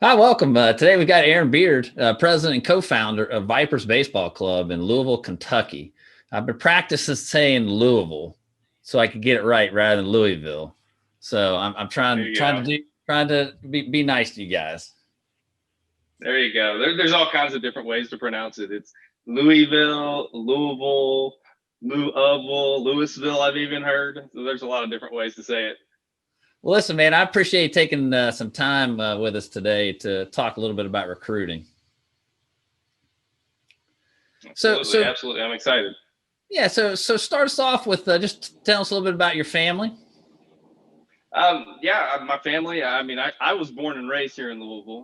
Hi, welcome. Today we've got Aaron Beard, president and co-founder of Vipers Baseball Club in Louisville, Kentucky. I've been practicing saying Louisville so I could get it right rather than Louisville. So I'm There trying you trying go. to do trying to be nice to you guys. There you go. There's all kinds of different ways to pronounce it. It's Louisville, Louisville, Louisville. I've even heard. So there's a lot of different ways to say it. Well, listen, man, I appreciate you taking some time with us today to talk a little bit about recruiting. So, Absolutely, so absolutely. I'm excited. yeah, so start us off with just tell us a little bit about your family. Yeah, my family. I was born and raised here in Louisville.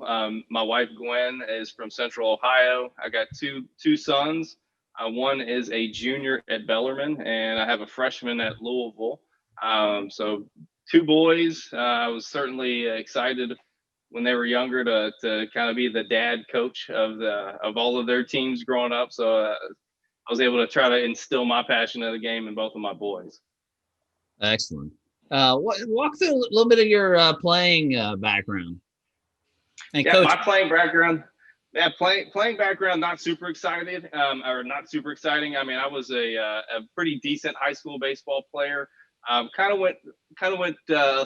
My wife Gwen is from Central Ohio. I got two sons. One is a junior at Bellarmine, and I have a freshman at Louisville. So two boys. I was certainly excited when they were younger to kind of be the dad coach of all of their teams growing up. So I was able to try to instill my passion of the game in both of my boys. Excellent. Walk through a little bit of your playing background and Yeah, my coaching. playing background. Yeah, playing background, not super excited, or not super exciting. I mean, I was a pretty decent high school baseball player. Kind of went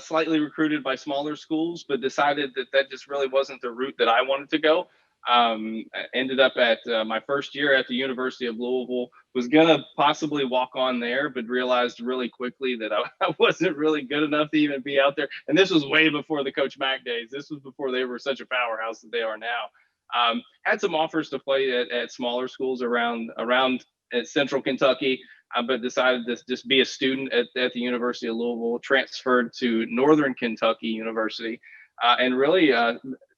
slightly recruited by smaller schools, but decided that just really wasn't the route that I wanted to go. I ended up at my first year at the University of Louisville. Was gonna possibly walk on there, but realized really quickly that I wasn't really good enough to even be out there. And this was way before the Coach Mack days. This was before they were such a powerhouse that they are now. Had some offers to play at smaller schools around at Central Kentucky, but decided to just be a student at the University of Louisville. Transferred to Northern Kentucky University, and really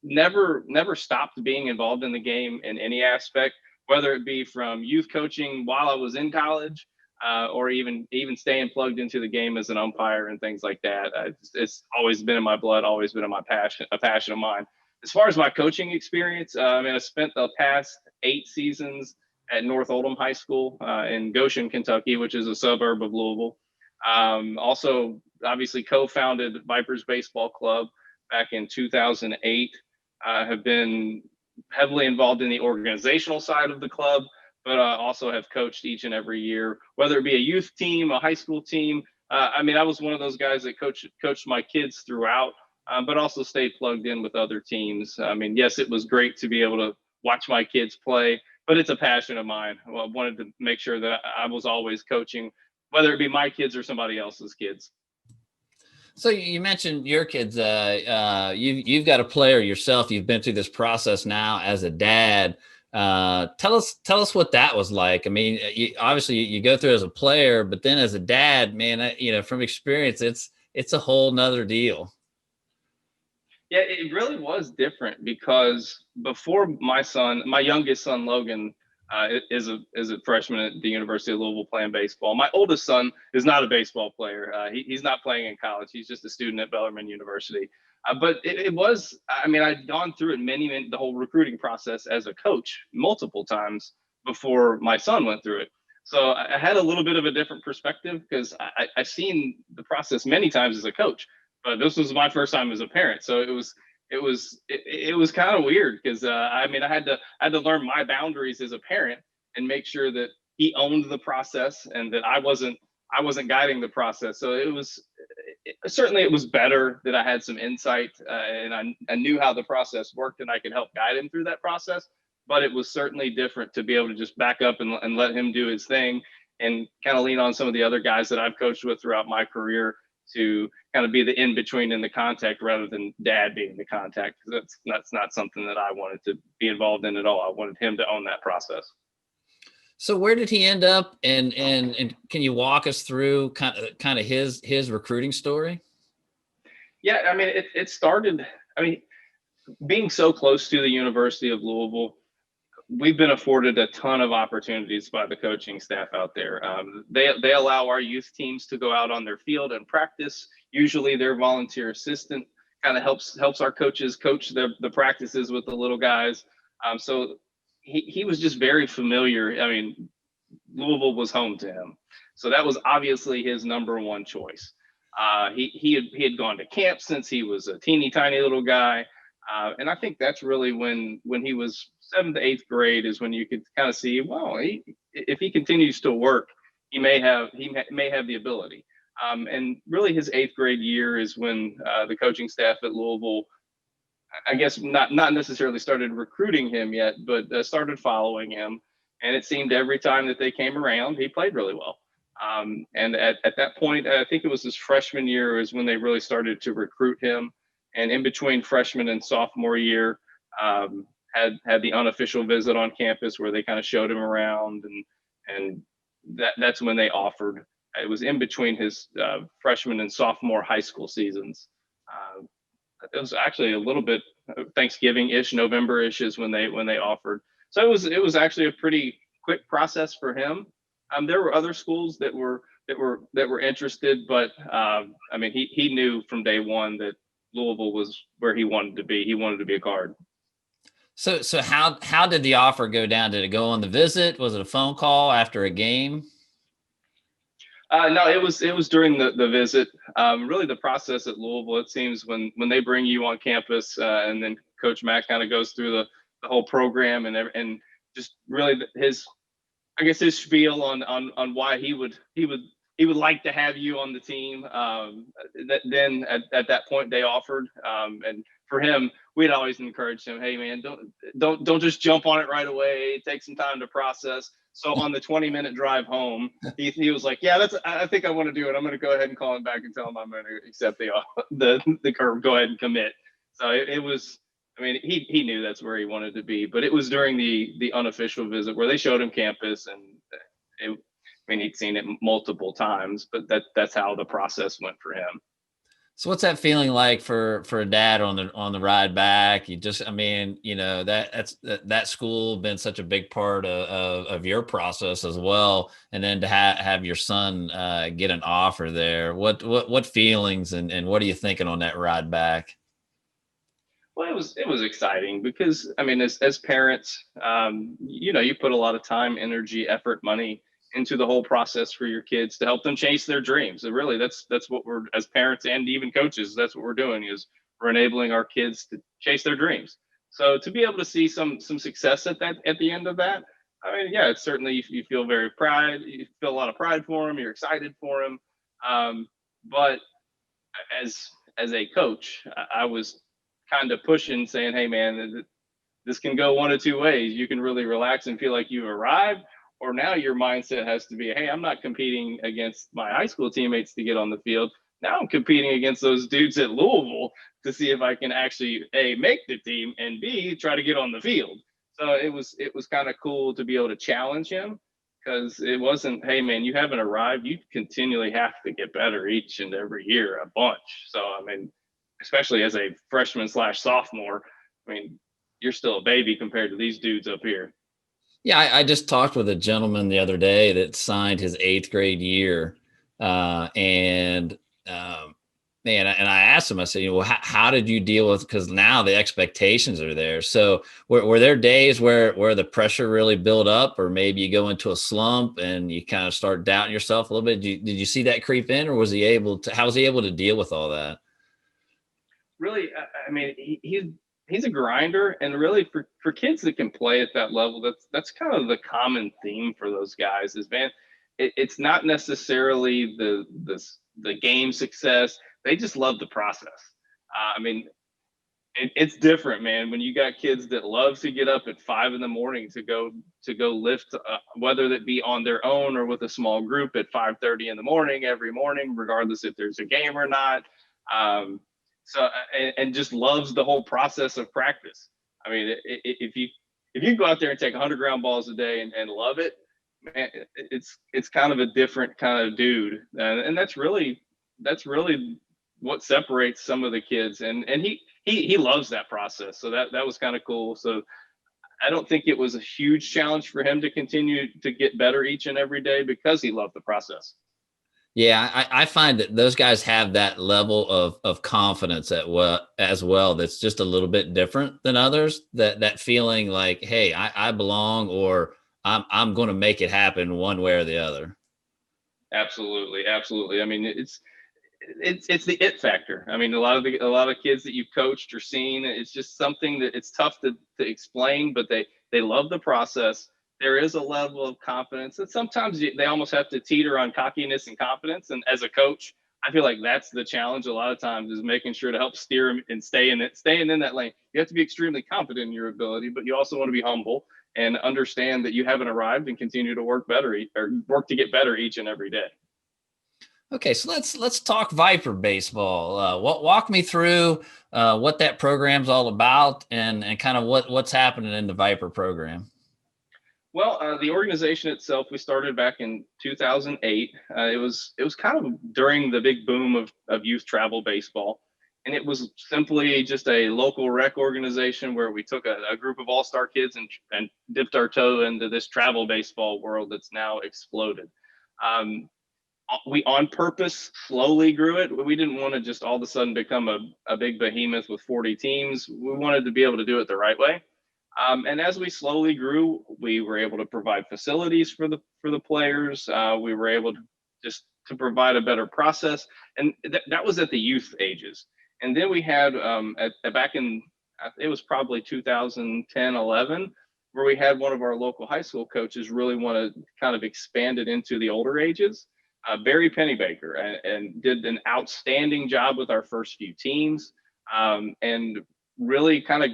never stopped being involved in the game in any aspect, whether it be from youth coaching while I was in college, or even staying plugged into the game as an umpire and things like that. It's always been in my blood, always been in my passion, a passion of mine. As far as my coaching experience, I spent the past 8 seasons at North Oldham High School in Goshen, Kentucky, which is a suburb of Louisville. Also, obviously, co-founded Vipers Baseball Club back in 2008. Have been heavily involved in the organizational side of the club, but also have coached each and every year, whether it be a youth team, a high school team. I was one of those guys that coached my kids throughout, but also stayed plugged in with other teams. I mean, yes, it was great to be able to watch my kids play, but it's a passion of mine. Well, I wanted to make sure that I was always coaching, whether it be my kids or somebody else's kids. So you mentioned your kids. You've got a player yourself. You've been through this process now as a dad. Tell us what that was like. I mean, obviously you go through as a player, but then as a dad, man, from experience, it's a whole nother deal. Yeah, it really was different because before my youngest son Logan, is a freshman at the University of Louisville playing baseball. My oldest son is not a baseball player. He's not playing in college. He's just a student at Bellarmine University. But it was, I mean, I'd gone through it the whole recruiting process as a coach multiple times before my son went through it. So I had a little bit of a different perspective because I've seen the process many times as a coach, but this was my first time as a parent. So it was kind of weird because I had to learn my boundaries as a parent and make sure that he owned the process and that I wasn't guiding the process. So certainly it was better that I had some insight, and I knew how the process worked and I could help guide him through that process. But it was certainly different to be able to just back up and let him do his thing and kind of lean on some of the other guys that I've coached with throughout my career to kind of be the in between in the contact rather than dad being the contact, because that's not something that I wanted to be involved in at all. I wanted him to own that process. So where did he end up? And can you walk us through kind of his recruiting story? Yeah, I mean it started. I mean, being so close to the University of Louisville, we've been afforded a ton of opportunities by the coaching staff out there. They allow our youth teams to go out on their field and practice. Usually, their volunteer assistant kind of helps our coaches coach the practices with the little guys. So he was just very familiar. I mean, Louisville was home to him, so that was obviously his number one choice. He had gone to camp since he was a teeny tiny little guy. And I think that's really when he was 7th to 8th grade is when you could kind of see, well, if he continues to work, he may have the ability. And really, his 8th grade year is when the coaching staff at Louisville, I guess, not necessarily started recruiting him yet, but started following him. And it seemed every time that they came around, he played really well. And at that point, I think it was his freshman year is when they really started to recruit him. And in between freshman and sophomore year, had the unofficial visit on campus where they kind of showed him around, and that's when they offered. It was in between his freshman and sophomore high school seasons. It was actually a little bit Thanksgiving-ish, November-ish is when they offered. So it was actually a pretty quick process for him. There were other schools that were interested, but I mean, he knew from day one that Louisville was where he wanted to be. He wanted to be a guard. So how did the offer go down? Did it go on the visit? Was it a phone call after a game? No, it was during the visit. Really, the process at Louisville, it seems when they bring you on campus, and then Coach Mack kind of goes through the whole program and just really his spiel on why he would like to have you on the team. Then at that point they offered, and for him, we'd always encouraged him, hey man, don't just jump on it right away. Take some time to process. So on the 20-minute drive home, he was like, yeah, I think I want to do it. I'm going to go ahead and call him back and tell him I'm going to accept the curve, go ahead and commit. So it was, I mean, he knew that's where he wanted to be, but it was during the unofficial visit where they showed him campus, and I mean, he'd seen it multiple times, but that's how the process went for him. So what's that feeling like for a dad on the ride back? You just, I mean, you know, that school been such a big part of your process as well. And then to have your son get an offer there, what feelings and what are you thinking on that ride back? Well, it was exciting because, I mean, as parents, you know, you put a lot of time, energy, effort, money into the whole process for your kids to help them chase their dreams. And really, that's what we're, as parents and even coaches, that's what we're doing, is we're enabling our kids to chase their dreams. So to be able to see some success at the end of that, I mean, yeah, it's certainly, you feel you feel a lot of pride for them. You're excited for them. But as a coach, I was kind of pushing, saying, hey man, this can go one of two ways. You can really relax and feel like you've arrived, or now your mindset has to be, hey, I'm not competing against my high school teammates to get on the field. Now I'm competing against those dudes at Louisville to see if I can actually A, make the team, and B, try to get on the field. So it was kind of cool to be able to challenge him, because it wasn't, hey man, you haven't arrived. You continually have to get better each and every year, a bunch. So I mean, especially as a freshman / sophomore, I mean, you're still a baby compared to these dudes up here. Yeah, I just talked with a gentleman the other day that signed his 8th grade year. And man, and I asked him, I said, you know, well, how did you deal with, because now the expectations are there. So were there days where the pressure really built up, or maybe you go into a slump and you kind of start doubting yourself a little bit? Did you see that creep in, or how was he able to deal with all that? Really, I mean, he's a grinder, and really for kids that can play at that level, that's kind of the common theme for those guys is, man, it's not necessarily the game success. They just love the process. I mean, it's different, man, when you got kids that love to get up at 5 a.m. to go lift, whether that be on their own or with a small group at 5:30 in the morning every morning, regardless if there's a game or not. So and just loves the whole process of practice. I mean, if you go out there and take 100 ground balls a day and love it, man, it's kind of a different kind of dude, and that's really what separates some of the kids. And he loves that process. So that was kind of cool. So I don't think it was a huge challenge for him to continue to get better each and every day because he loved the process. Yeah, I find that those guys have that level of confidence as well. That's just a little bit different than others. That feeling like, hey, I belong, or I'm going to make it happen one way or the other. Absolutely. I mean, it's the it factor. I mean, a lot of kids that you've coached or seen, it's just something that it's tough to explain, but they love the process. There is a level of confidence, and sometimes they almost have to teeter on cockiness and confidence. And as a coach, I feel like that's the challenge a lot of times, is making sure to help steer them and staying in that lane. You have to be extremely confident in your ability, but you also want to be humble and understand that you haven't arrived and continue to work better or work to get better each and every day. Okay, so let's talk Viper baseball. Walk me through what that program's all about, and kind of what's happening in the Viper program. Well, the organization itself, we started back in 2008. It was kind of during the big boom of youth travel baseball, and it was simply just a local rec organization where we took a group of all-star kids and dipped our toe into this travel baseball world that's now exploded. We on purpose slowly grew it. We didn't want to just all of a sudden become a big behemoth with 40 teams. We wanted to be able to do it the right way. And as we slowly grew, we were able to provide facilities for the players. We were able to just to provide a better process, and that was at the youth ages. And then we had back in, it was probably 2010, 11, where we had one of our local high school coaches really want to kind of expand it into the older ages. Barry Pennybaker, and did an outstanding job with our first few teams, and really kind of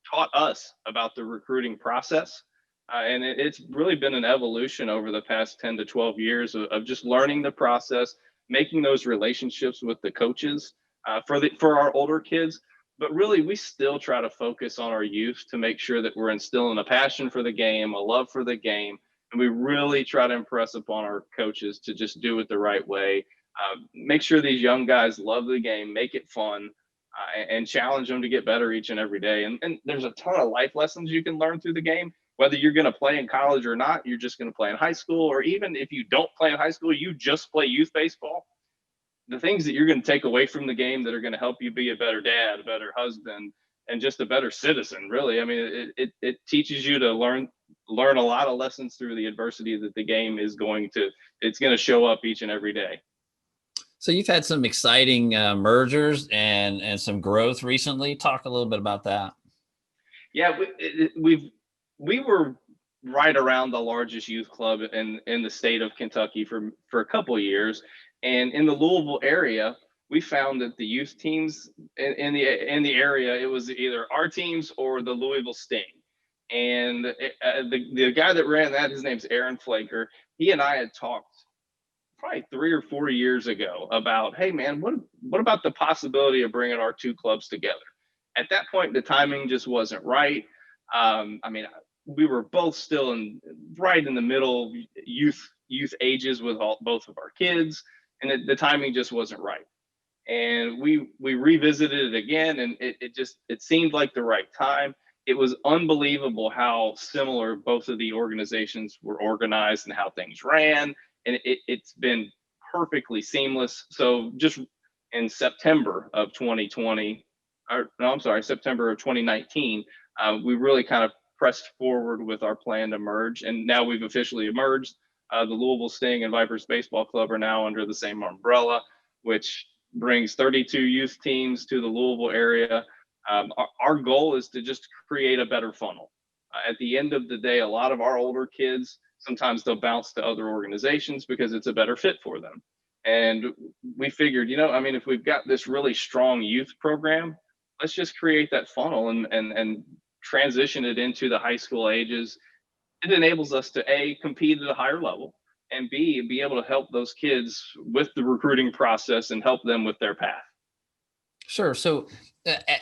taught us about the recruiting process. And it's really been an evolution over the past 10 to 12 years of just learning the process, making those relationships with the coaches for our older kids. But really, we still try to focus on our youth to make sure that we're instilling a passion for the game, a love for the game. And we really try to impress upon our coaches to just do it the right way. Make sure these young guys love the game, make it fun, and challenge them to get better each and every day. And there's a ton of life lessons you can learn through the game. Whether you're going to play in college or not, you're just going to play in high school, or even if you don't play in high school, you just play youth baseball. The things that you're going to take away from the game that are going to help you be a better dad, a better husband, and just a better citizen, really. I mean, it teaches you to learn a lot of lessons through the adversity that the game is it's going to show up each and every day. So you've had some exciting mergers and some growth recently. Talk a little bit about that. Yeah, we were right around the largest youth club in the state of Kentucky for a couple of years, and in the Louisville area, we found that the youth teams in the area, it was either our teams or the Louisville Sting. And the guy that ran that, his name's Aaron Flaker. He and I had talked probably 3 or 4 years ago about, hey man, what about the possibility of bringing our two clubs together? At that point, the timing just wasn't right. I mean, we were both still right in the middle youth ages with both of our kids, and the timing just wasn't right. And we revisited it again, and it seemed like the right time. It was unbelievable how similar both of the organizations were organized and how things ran, and it's been perfectly seamless. So just in September of 2020, or no, I'm sorry, September of 2019, we really kind of pressed forward with our plan to merge, and now we've officially emerged. The Louisville Sting and Vipers Baseball Club are now under the same umbrella, which brings 32 youth teams to the Louisville area. Our goal is to just create a better funnel. At the end of the day, a lot of our older kids, sometimes they'll bounce to other organizations because it's a better fit for them. And we figured, I mean, if we've got this really strong youth program, let's just create that funnel and transition it into the high school ages. It enables us to A, compete at a higher level, and B, be able to help those kids with the recruiting process and help them with their path. Sure. So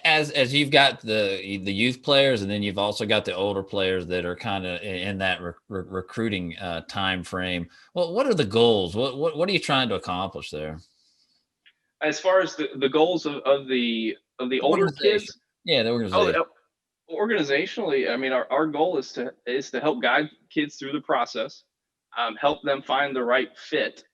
as you've got the youth players, and then you've also got the older players that are kind of in that recruiting time frame. Well, what are the goals? What are you trying to accomplish there? As far as the goals of the older kids, yeah, the organization. Organizationally, I mean, our goal is to help guide kids through the process, help them find the right fit.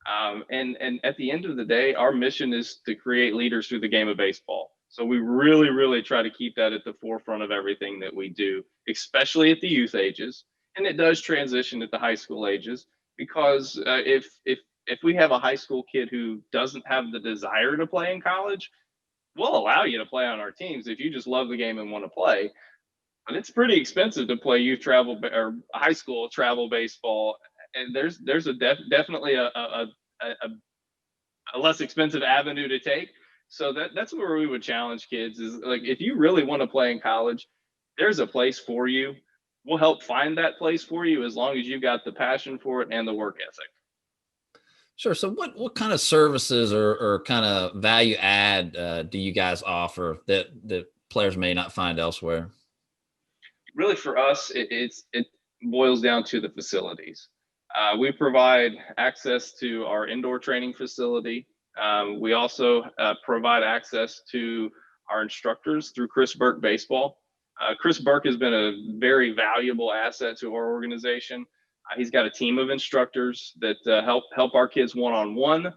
And at the end of the day, our mission is to create leaders through the game of baseball. So we really, really try to keep that at the forefront of everything that we do, especially at the youth ages. And it does transition at the high school ages, because if if we have a high school kid who doesn't have the desire to play in college, we'll allow you to play on our teams if you just love the game and want to play. But it's pretty expensive to play youth travel or high school travel baseball, and there's definitely a less expensive avenue to take. So that's where we would challenge kids is like, if you really want to play in college, there's a place for you. We'll help find that place for you as long as you've got the passion for it and the work ethic. Sure. So what kind of services or kind of value add do you guys offer that players may not find elsewhere? Really, for us, it boils down to the facilities. We provide access to our indoor training facility. We also provide access to our instructors through Chris Burke Baseball. Chris Burke has been a very valuable asset to our organization. He's got a team of instructors that help our kids one-on-one.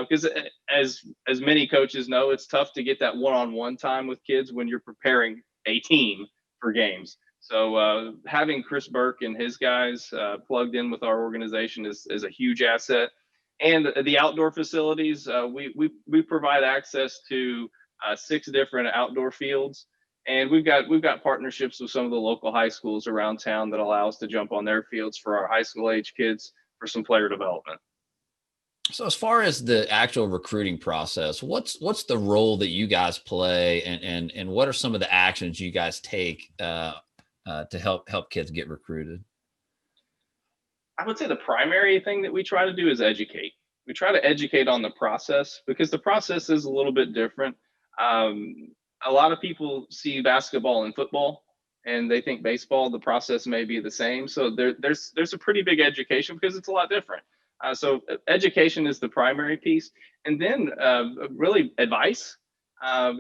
Because as many coaches know, it's tough to get that one-on-one time with kids when you're preparing a team for games. So having Chris Burke and his guys plugged in with our organization is a huge asset. And the outdoor facilities, we provide access to 6 different outdoor fields. And we've got partnerships with some of the local high schools around town that allow us to jump on their fields for our high school age kids for some player development. So as far as the actual recruiting process, what's the role that you guys play, and what are some of the actions you guys take to help kids get recruited? I would say the primary thing that we try to do is educate. We try to educate on the process because the process is a little bit different. A lot of people see basketball and football and they think baseball, the process may be the same. So there's a pretty big education because it's a lot different. So education is the primary piece. And then really advice,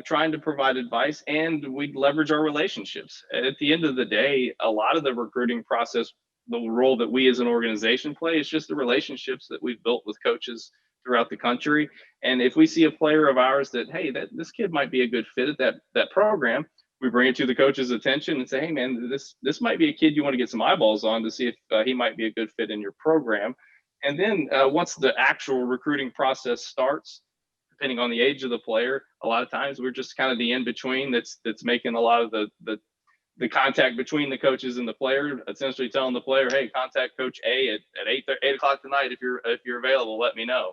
trying to provide advice, and we leverage our relationships. At the end of the day, a lot of the recruiting process, the role that we as an organization play is just the relationships that we've built with coaches throughout the country. And if we see a player of ours that, hey, this kid might be a good fit at that program, we bring it to the coach's attention and say, hey, man, this might be a kid you want to get some eyeballs on to see if he might be a good fit in your program. And then once the actual recruiting process starts, depending on the age of the player, a lot of times we're just kind of the in-between that's making a lot of the contact between the coaches and the player, essentially telling the player, hey, contact Coach A at 8 o'clock tonight if you're available, let me know.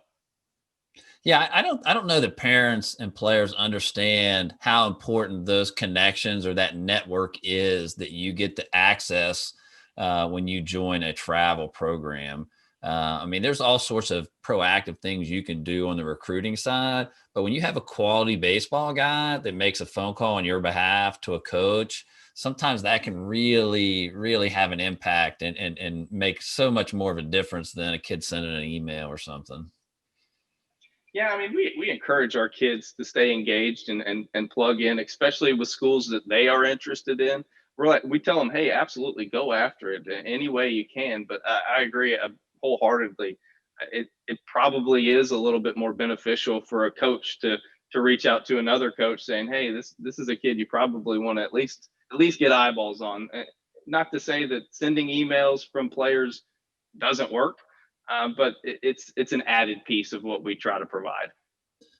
Yeah, I don't know that parents and players understand how important those connections or that network is that you get to access when you join a travel program. I mean, there's all sorts of proactive things you can do on the recruiting side, but when you have a quality baseball guy that makes a phone call on your behalf to a coach, sometimes that can really, really have an impact and make so much more of a difference than a kid sending an email or something. Yeah, I mean, we encourage our kids to stay engaged and plug in, especially with schools that they are interested in. We tell them, hey, absolutely go after it any way you can. But I agree wholeheartedly. It probably is a little bit more beneficial for a coach to reach out to another coach saying, hey, this is a kid you probably want to at least get eyeballs on. Not to say that sending emails from players doesn't work. But it's an added piece of what we try to provide.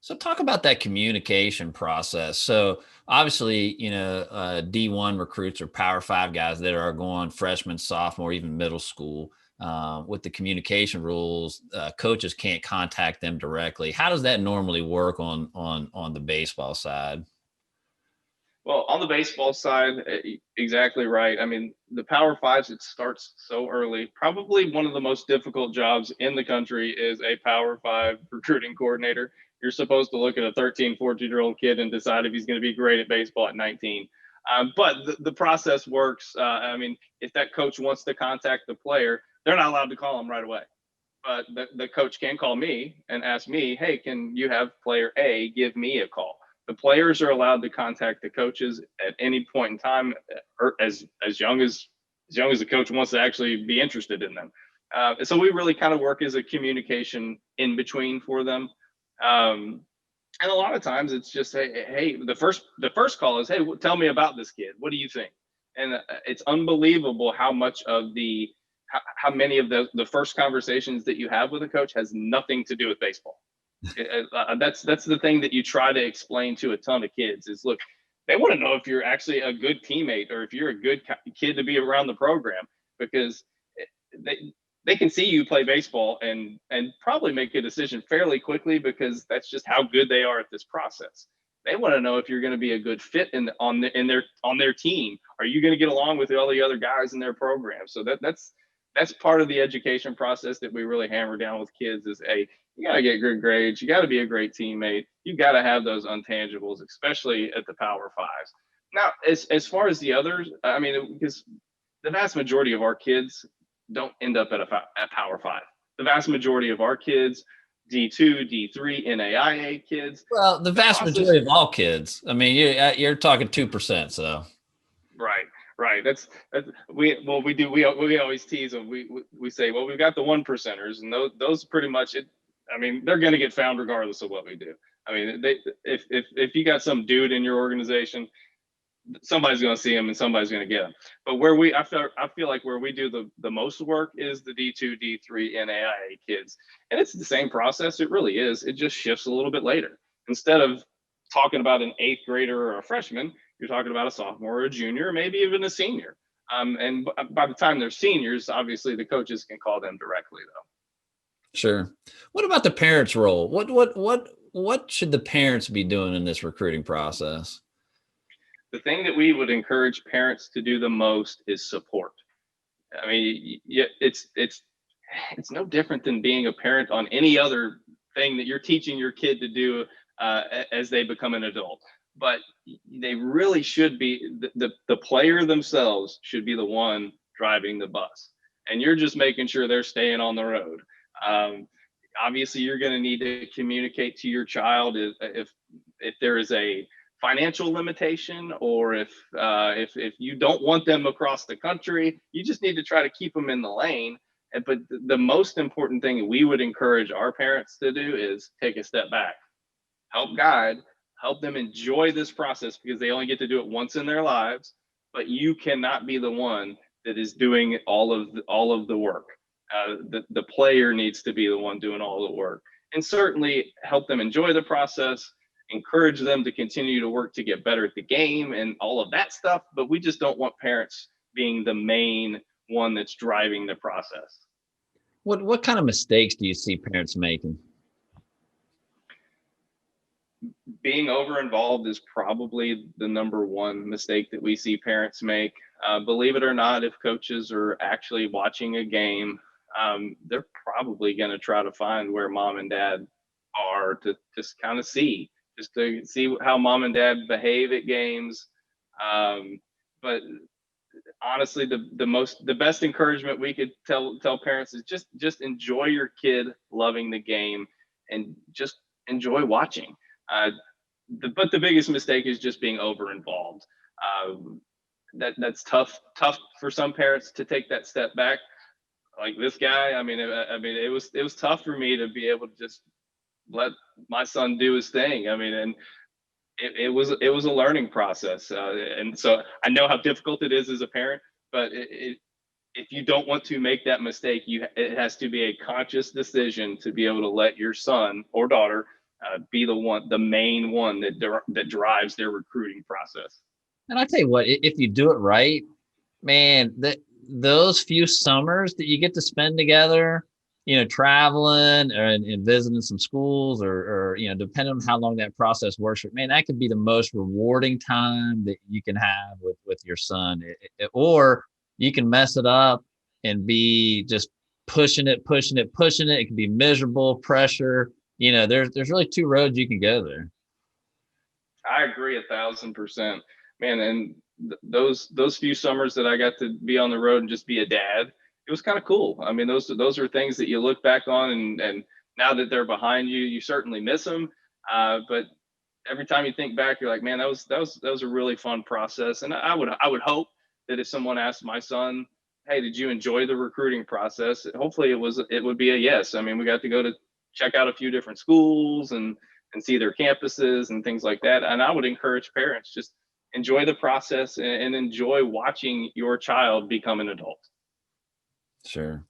So talk about that communication process. So obviously, D1 recruits or Power 5 guys that are going freshman, sophomore, even middle school. With the communication rules, coaches can't contact them directly. How does that normally work on the baseball side? Well, on the baseball side, exactly right. I mean, the Power Fives, it starts so early. Probably one of the most difficult jobs in the country is a Power Five recruiting coordinator. You're supposed to look at a 13, 14-year-old kid and decide if he's going to be great at baseball at 19. But the process works. I mean, if that coach wants to contact the player, they're not allowed to call him right away. But the coach can call me and ask me, hey, can you have player A give me a call? The players are allowed to contact the coaches at any point in time, or as young as the coach wants to actually be interested in them. So we really kind of work as a communication in between for them. And a lot of times it's just, hey, the first call is, hey, tell me about this kid. What do you think? And it's unbelievable how how many of the first conversations that you have with a coach has nothing to do with baseball. That's the thing that you try to explain to a ton of kids is, look, they want to know if you're actually a good teammate or if you're a good kid to be around the program, because they can see you play baseball and probably make a decision fairly quickly, because that's just how good they are at this process. They want to know if you're going to be a good fit on their team. Are you going to get along with all the other guys in their program? So that's part of the education process that we really hammer down with kids is, you got to get good grades. You got to be a great teammate. You got to have those intangibles, especially at the Power Fives. Now, as far as the others, I mean, because the vast majority of our kids don't end up at Power Five. The vast majority of our kids, D2, D3, NAIA kids. Well, the vast majority of all kids. I mean, you're talking 2%. So. Right. We always tease them. We say, well, we've got the 1%ers, and those pretty much it. I mean, they're going to get found regardless of what we do. I mean, if you got some dude in your organization, somebody's going to see him and somebody's going to get him. But I feel like where we do the most work is the D2, D3, NAIA kids, and it's the same process. It really is. It just shifts a little bit later. Instead of talking about an 8th grader or a freshman, you're talking about a sophomore or a junior, or maybe even a senior. And by the time they're seniors, obviously the coaches can call them directly, though. Sure. What about the parents' role? What should the parents be doing in this recruiting process? The thing that we would encourage parents to do the most is support. I mean, it's no different than being a parent on any other thing that you're teaching your kid to do as they become an adult. But they really should be, the player themselves should be the one driving the bus. And you're just making sure they're staying on the road. Obviously, you're going to need to communicate to your child if there is a financial limitation, or if you don't want them across the country. You just need to try to keep them in the lane. But the most important thing we would encourage our parents to do is take a step back, help guide, help them enjoy this process, because they only get to do it once in their lives. But you cannot be the one that is doing all of the work. The player needs to be the one doing all the work, and certainly help them enjoy the process, encourage them to continue to work to get better at the game and all of that stuff. But we just don't want parents being the main one that's driving the process. What kind of mistakes do you see parents making? Being over involved is probably the number one mistake that we see parents make. Believe it or not, if coaches are actually watching a game, they're probably going to try to find where mom and dad are to just kind of see how mom and dad behave at games. But honestly, the best encouragement we could tell parents is just enjoy your kid loving the game and just enjoy watching. But the biggest mistake is just being over involved. That's tough for some parents to take that step back. Like this guy, I mean, it was tough for me to be able to just let my son do his thing. I mean, and it was a learning process. And so I know how difficult it is as a parent, but if you don't want to make that mistake, it has to be a conscious decision to be able to let your son or daughter be the main one that drives their recruiting process. And I tell you what, if you do it right, man, those few summers that you get to spend together, traveling and visiting some schools or depending on how long that process works, man, that could be the most rewarding time that you can have with your son. Or you can mess it up and be just pushing it. It can be miserable, pressure. There's really two roads you can go there. I agree 1,000%, man. And those few summers that I got to be on the road and just be a dad, it was kind of cool. I mean, those are things that you look back on, and now that they're behind you, you certainly miss them. But every time you think back, you're like, man, that was a really fun process. And I would hope that if someone asked my son, hey, did you enjoy the recruiting process? Hopefully it would be a yes. I mean, we got to go to check out a few different schools and see their campuses and things like that. And I would encourage parents, just enjoy the process and enjoy watching your child become an adult. Sure.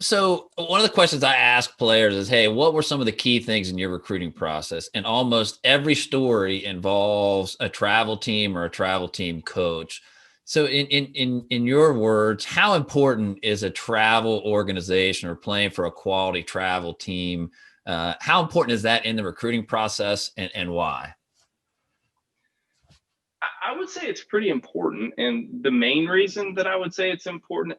So one of the questions I ask players is, hey, what were some of the key things in your recruiting process? And almost every story involves a travel team or a travel team coach. So in your words, how important is a travel organization or playing for a quality travel team? How important is that in the recruiting process, and why? I would say it's pretty important. And the main reason that I would say it's important,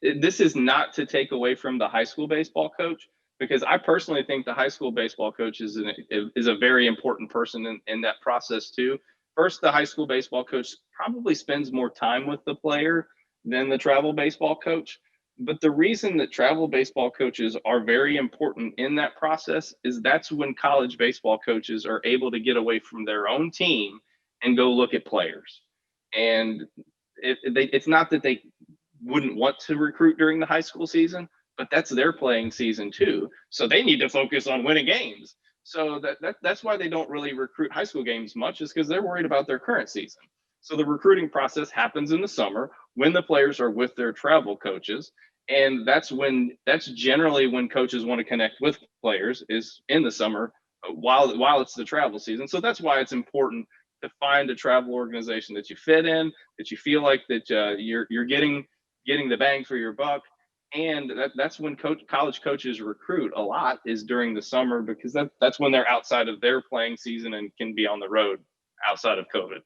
this is not to take away from the high school baseball coach, because I personally think the high school baseball coach is a very important person in that process too. First, the high school baseball coach probably spends more time with the player than the travel baseball coach. But the reason that travel baseball coaches are very important in that process is that's when college baseball coaches are able to get away from their own team and go look at players. And it's not that they wouldn't want to recruit during the high school season, but that's their playing season too. So they need to focus on winning games. So that's why they don't really recruit high school games much, is because they're worried about their current season. So the recruiting process happens in the summer when the players are with their travel coaches. And that's generally when coaches want to connect with players, is in the summer while it's the travel season. So that's why it's important to find a travel organization that you fit in, that you feel like that you're getting the bang for your buck. And that's when college coaches recruit a lot, is during the summer, because that's when they're outside of their playing season and can be on the road outside of COVID.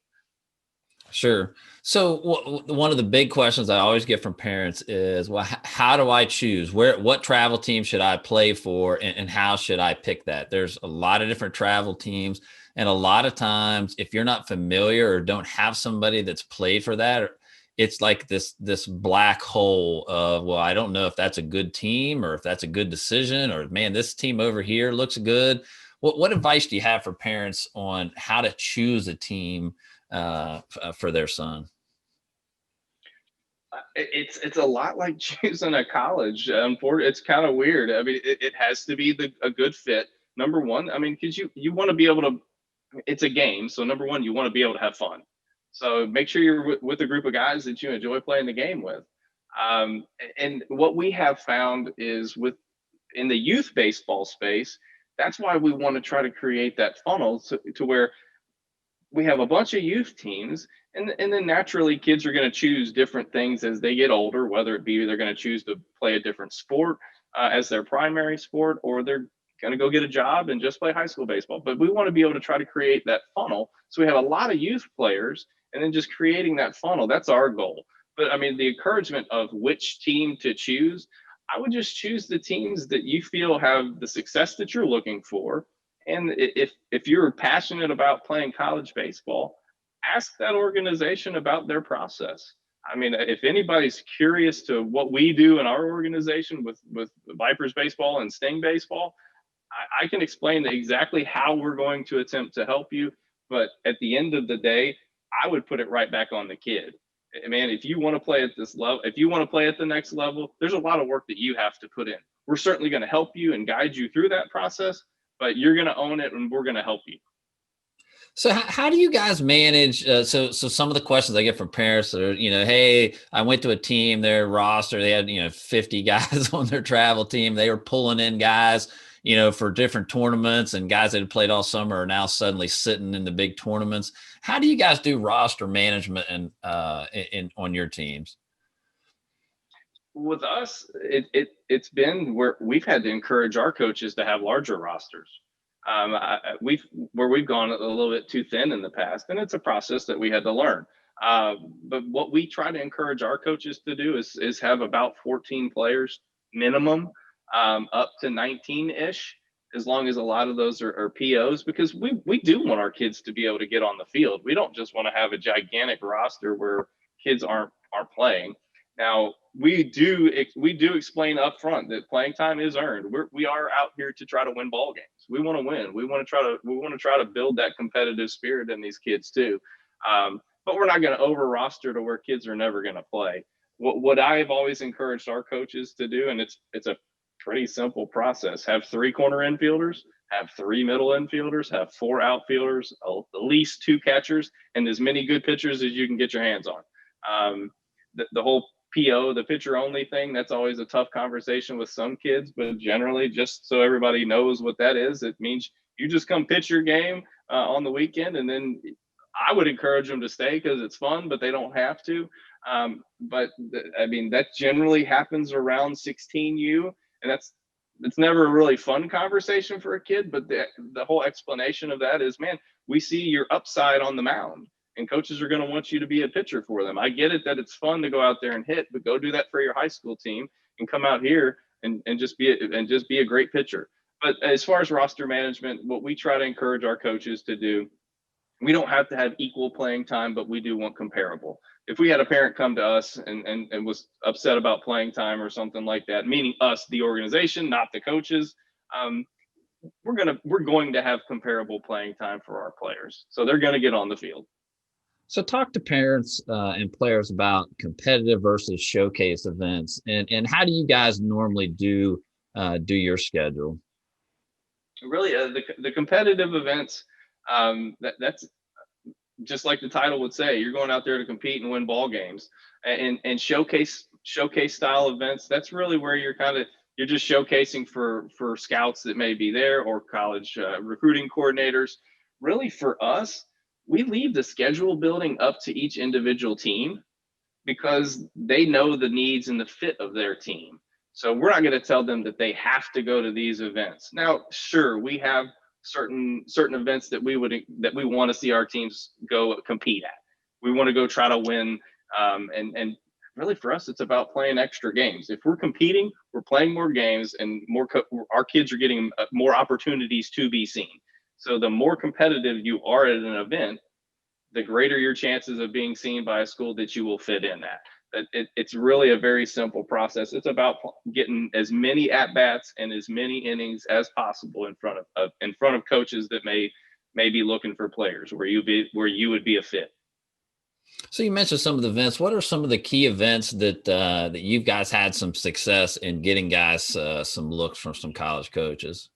Sure. So one of the big questions I always get from parents is, well, how do I choose what travel team should I play for, and how should I pick that? There's a lot of different travel teams. And a lot of times, if you're not familiar or don't have somebody that's played for that, it's like this black hole of, well, I don't know if that's a good team or if that's a good decision, or man, this team over here looks good. What advice do you have for parents on how to choose a team for their son? It's a lot like choosing a college. Unfortunately, it's kind of weird. I mean, it has to be a good fit. Number one, I mean, because you want to be able to. It's a game, so number one, you want to be able to have fun. So make sure you're with a group of guys that you enjoy playing the game with. And what we have found is, in the youth baseball space, that's why we want to try to create that funnel to where we have a bunch of youth teams, and then naturally kids are going to choose different things as they get older, whether it be they're going to choose to play a different sport as their primary sport, or they're going to go get a job and just play high school baseball. But we want to be able to try to create that funnel, so we have a lot of youth players, and then just creating that funnel, that's our goal. But I mean, the encouragement of which team to choose, I would just choose the teams that you feel have the success that you're looking for. And if you're passionate about playing college baseball, ask that organization about their process. I mean, if anybody's curious to what we do in our organization with Vipers baseball and Sting baseball, I can explain exactly how we're going to attempt to help you. But at the end of the day, I would put it right back on the kid. Man, if you want to play at this level, if you want to play at the next level, there's a lot of work that you have to put in. We're certainly going to help you and guide you through that process, but you're going to own it, and we're going to help you. So how do you guys manage? So some of the questions I get from parents are, hey, I went to a team, their roster, they had, 50 guys on their travel team. They were pulling in guys, for different tournaments, and guys that had played all summer are now suddenly sitting in the big tournaments. How do you guys do roster management and on your teams? With us, it's been where we've had to encourage our coaches to have larger rosters. We've gone a little bit too thin in the past, and it's a process that we had to learn. But what we try to encourage our coaches to do is have about 14 players minimum, up to 19-ish, as long as a lot of those are POs, because we do want our kids to be able to get on the field. We don't just want to have a gigantic roster where kids aren't playing. Now, we do explain up front that playing time is earned. We are out here to try to win ball games. We want to win. We want to try to build that competitive spirit in these kids too. But we're not going to over roster to where kids are never going to play. What I've always encouraged our coaches to do, and it's a pretty simple process: have 3 corner infielders, have 3 middle infielders, have 4 outfielders, at least 2 catchers, and as many good pitchers as you can get your hands on. The whole PO, the pitcher only thing, that's always a tough conversation with some kids, but generally, just so everybody knows what that is, it means you just come pitch your game on the weekend, and then I would encourage them to stay because it's fun, but they don't have to. That generally happens around 16U, and it's never a really fun conversation for a kid, but the whole explanation of that is, man, we see your upside on the mound, and coaches are going to want you to be a pitcher for them. I get it that it's fun to go out there and hit, but go do that for your high school team and come out here and just be a great pitcher. But as far as roster management, what we try to encourage our coaches to do, we don't have to have equal playing time, but we do want comparable. If we had a parent come to us and was upset about playing time or something like that, meaning us, the organization, not the coaches, we're going to have comparable playing time for our players. So they're going to get on the field. So talk to parents and players about competitive versus showcase events, and how do you guys normally do your schedule? Really, the competitive events, that's just like the title would say, you're going out there to compete and win ball games, and showcase style events. That's really where you're just showcasing for scouts that may be there, or college recruiting coordinators. Really, for us, we leave the schedule building up to each individual team because they know the needs and the fit of their team. So we're not going to tell them that they have to go to these events. Now, sure, we have certain events that we want to see our teams go compete at. We want to go try to win, and really for us, it's about playing extra games. If we're competing, we're playing more games, and our kids are getting more opportunities to be seen. So the more competitive you are at an event, the greater your chances of being seen by a school that you will fit in at. It's really a very simple process. It's about getting as many at-bats and as many innings as possible in front of coaches that may be looking for players where you would be a fit. So you mentioned some of the events. What are some of the key events that you guys had some success in getting guys some looks from some college coaches?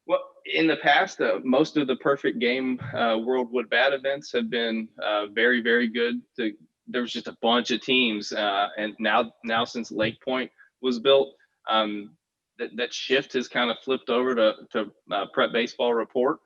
Well, in the past, most of the perfect game World Wood Bat events have been very, very good. There was just a bunch of teams, and now since Lake Point was built, that shift has kind of flipped over to Prep Baseball Report.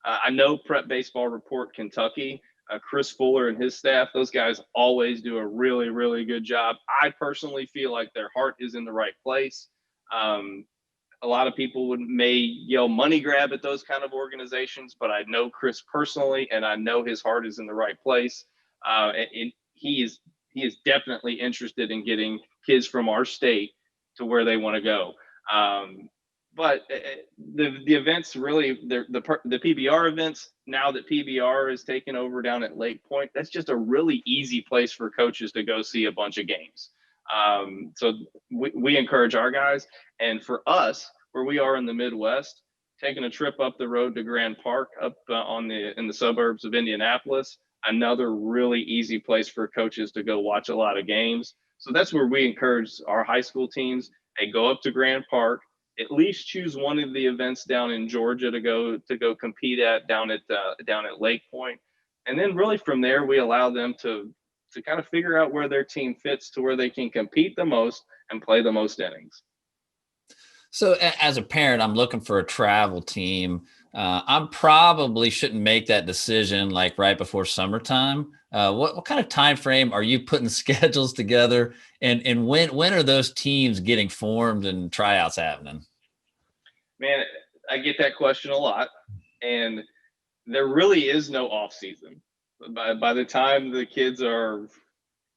I know Prep Baseball Report Kentucky, Chris Fuller and his staff, those guys always do a really, really good job. I personally feel like their heart is in the right place. A lot of people may yell money grab at those kind of organizations, but I know Chris personally, and I know his heart is in the right place. And he is definitely interested in getting kids from our state to where they want to go. But the events, really, the PBR events, now that PBR is taken over down at Lake Point, that's just a really easy place for coaches to go see a bunch of games. So we encourage our guys, and for us, where we are in the Midwest, taking a trip up the road to Grand Park up in the suburbs of Indianapolis, another really easy place for coaches to go watch a lot of games. So that's where we encourage our high school teams. Hey, go up to Grand Park, at least choose one of the events down in Georgia to go compete at down at Lake Point, and then really from there we allow them to kind of figure out where their team fits to where they can compete the most and play the most innings. So as a parent, I'm looking for a travel team. I probably shouldn't make that decision like right before summertime. What kind of time frame are you putting schedules together, and when are those teams getting formed and tryouts happening? Man, I get that question a lot, and there really is no off season. By the time the kids are,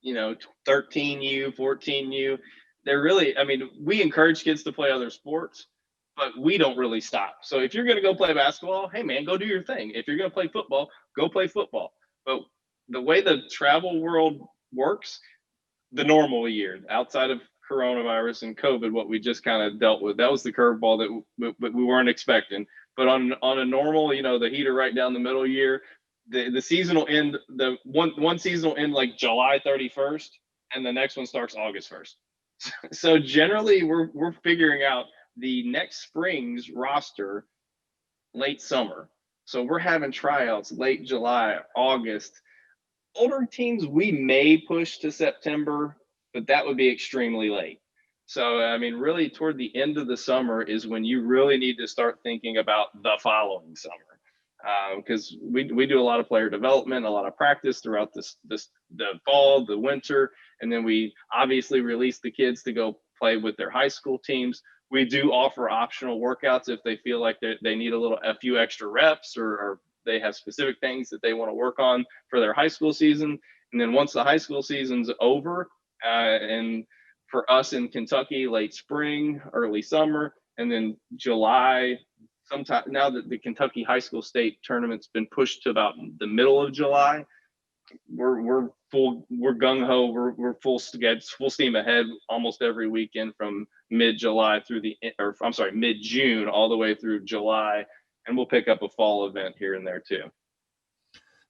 13U, 14U, they're really, we encourage kids to play other sports, but we don't really stop. So if you're going to go play basketball, hey man, go do your thing. If you're going to play football, go play football. But the way the travel world works, the normal year, outside of coronavirus and COVID, what we just kind of dealt with, that was the curveball that we weren't expecting. But on a normal, the heater right down the middle year, the season will end, the one season will end like July 31st, and the next one starts August 1st. So generally we're figuring out the next spring's roster late summer. So we're having tryouts late July, August. Older teams, we may push to September, but that would be extremely late. So, I mean, really toward the end of the summer is when you really need to start thinking about the following summer. Because we do a lot of player development, a lot of practice throughout the fall, the winter, and then we obviously release the kids to go play with their high school teams. We do offer optional workouts if they feel like they need a few extra reps, or they have specific things that they want to work on for their high school season. And then once the high school season's over, and for us in Kentucky, late spring, early summer, and then July, sometime now that the Kentucky high school state tournament's been pushed to about the middle of July, we're gung ho, we're full steam ahead almost every weekend from mid July through mid June all the way through July, and we'll pick up a fall event here and there too.